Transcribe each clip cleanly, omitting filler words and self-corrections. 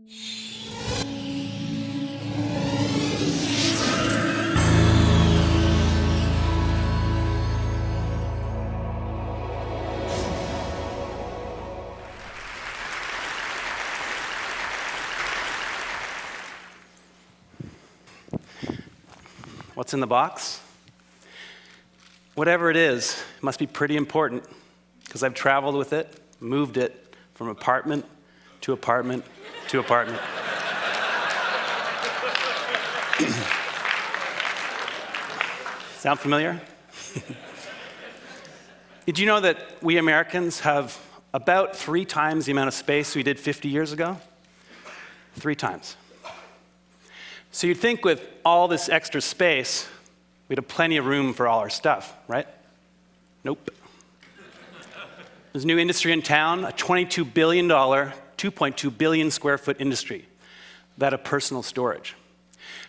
What's in the box? Whatever it is, it must be pretty important, because I've traveled with it, moved it from apartment to apartment to apartment. Sound familiar? Did you know that we Americans have about 3 times the amount of space we did 50 years ago? 3 times. So you'd think with all this extra space, we'd have plenty of room for all our stuff, right? Nope. There's a new industry in town, a $22 billion, 2.2 billion square foot industry, that of personal storage.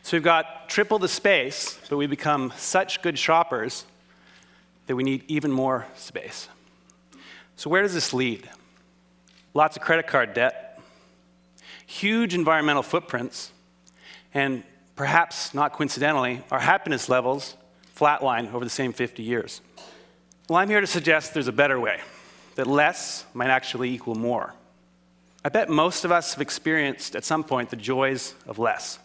So we've got triple the space, but we become such good shoppers that we need even more space. So where does this lead? Lots of credit card debt, huge environmental footprints, and perhaps not coincidentally, our happiness levels flatline over the same 50 years. Well, I'm here to suggest there's a better way, that less might actually equal more. I bet most of us have experienced at some point the joys of less.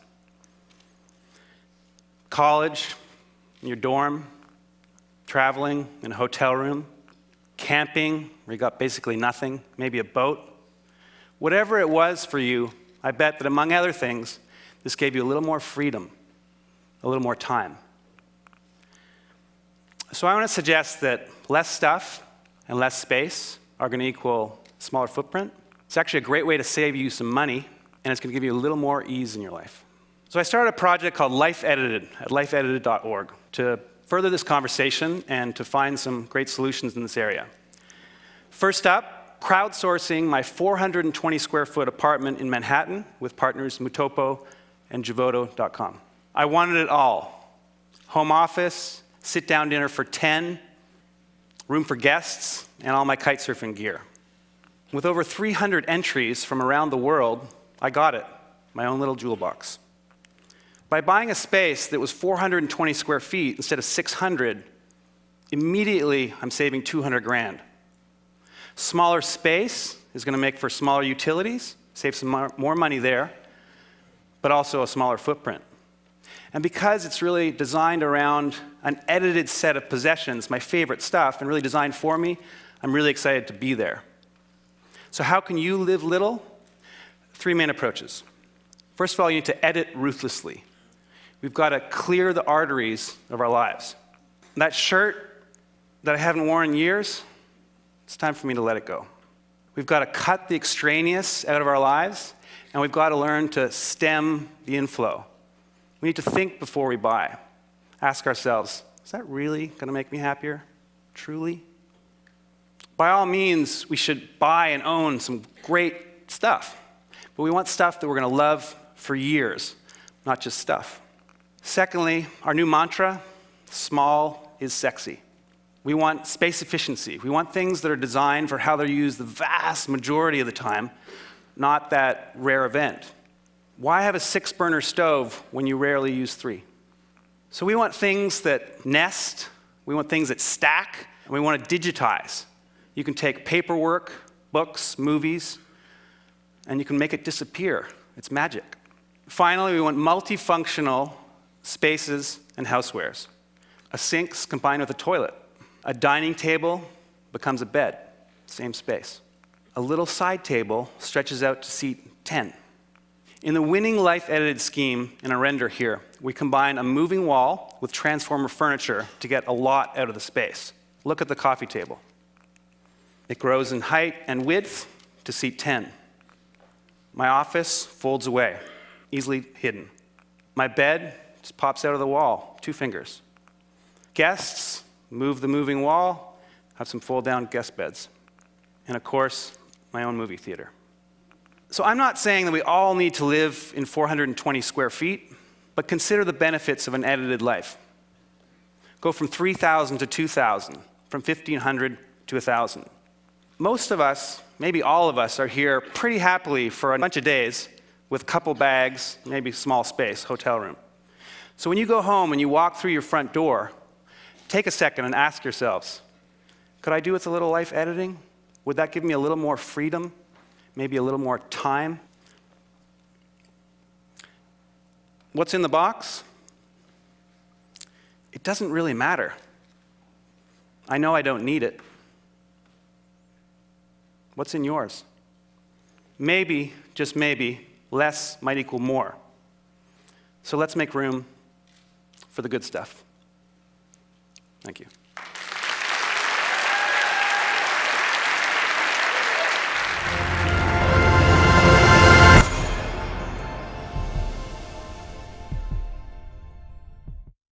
College, in your dorm, traveling in a hotel room, camping, where you got basically nothing, maybe a boat. Whatever it was for you, I bet that among other things, this gave you a little more freedom, a little more time. So I want to suggest that less stuff and less space are going to equal a smaller footprint. It's actually a great way to save you some money, and it's going to give you a little more ease in your life. So I started a project called Life Edited at lifeedited.org to further this conversation and to find some great solutions in this area. First up, crowdsourcing my 420 square foot apartment in Manhattan with partners Mutopo and Javoto.com. I wanted it all. Home office, sit-down dinner for 10, room for guests, and all my kite surfing gear. With over 300 entries from around the world, I got it, my own little jewel box. By buying a space that was 420 square feet instead of 600, immediately I'm saving 200 grand. Smaller space is going to make for smaller utilities, save some more money there, but also a smaller footprint. And because it's really designed around an edited set of possessions, my favorite stuff, and really designed for me, I'm really excited to be there. So how can you live little? 3 main approaches. First of all, you need to edit ruthlessly. We've got to clear the arteries of our lives. That shirt that I haven't worn in years, it's time for me to let it go. We've got to cut the extraneous out of our lives, and we've got to learn to stem the inflow. We need to think before we buy. Ask ourselves, is that really going to make me happier? Truly? By all means, we should buy and own some great stuff. But we want stuff that we're going to love for years, not just stuff. Secondly, our new mantra, small is sexy. We want space efficiency. We want things that are designed for how they're used the vast majority of the time, not that rare event. Why have a 6-burner stove when you rarely use 3? So we want things that nest, we want things that stack, and we want to digitize. You can take paperwork, books, movies, and you can make it disappear. It's magic. Finally, we want multifunctional spaces and housewares. A sink's combined with a toilet. A dining table becomes a bed, same space. A little side table stretches out to seat 10. In the winning Life Edited scheme in a render here, we combine a moving wall with transformer furniture to get a lot out of the space. Look at the coffee table. It grows in height and width to seat 10. My office folds away, easily hidden. My bed just pops out of the wall, 2 fingers. Guests move the moving wall, have some fold-down guest beds. And of course, my own movie theater. So I'm not saying that we all need to live in 420 square feet, but consider the benefits of an edited life. Go from 3,000 to 2,000, from 1,500 to 1,000. Most of us, maybe all of us, are here pretty happily for a bunch of days with couple bags, maybe small space, hotel room. So when you go home and you walk through your front door, take a second and ask yourselves, could I do with a little life editing? Would that give me a little more freedom? Maybe a little more time? What's in the box? It doesn't really matter. I know I don't need it. What's in yours? Maybe, just maybe, less might equal more. So let's make room for the good stuff. Thank you.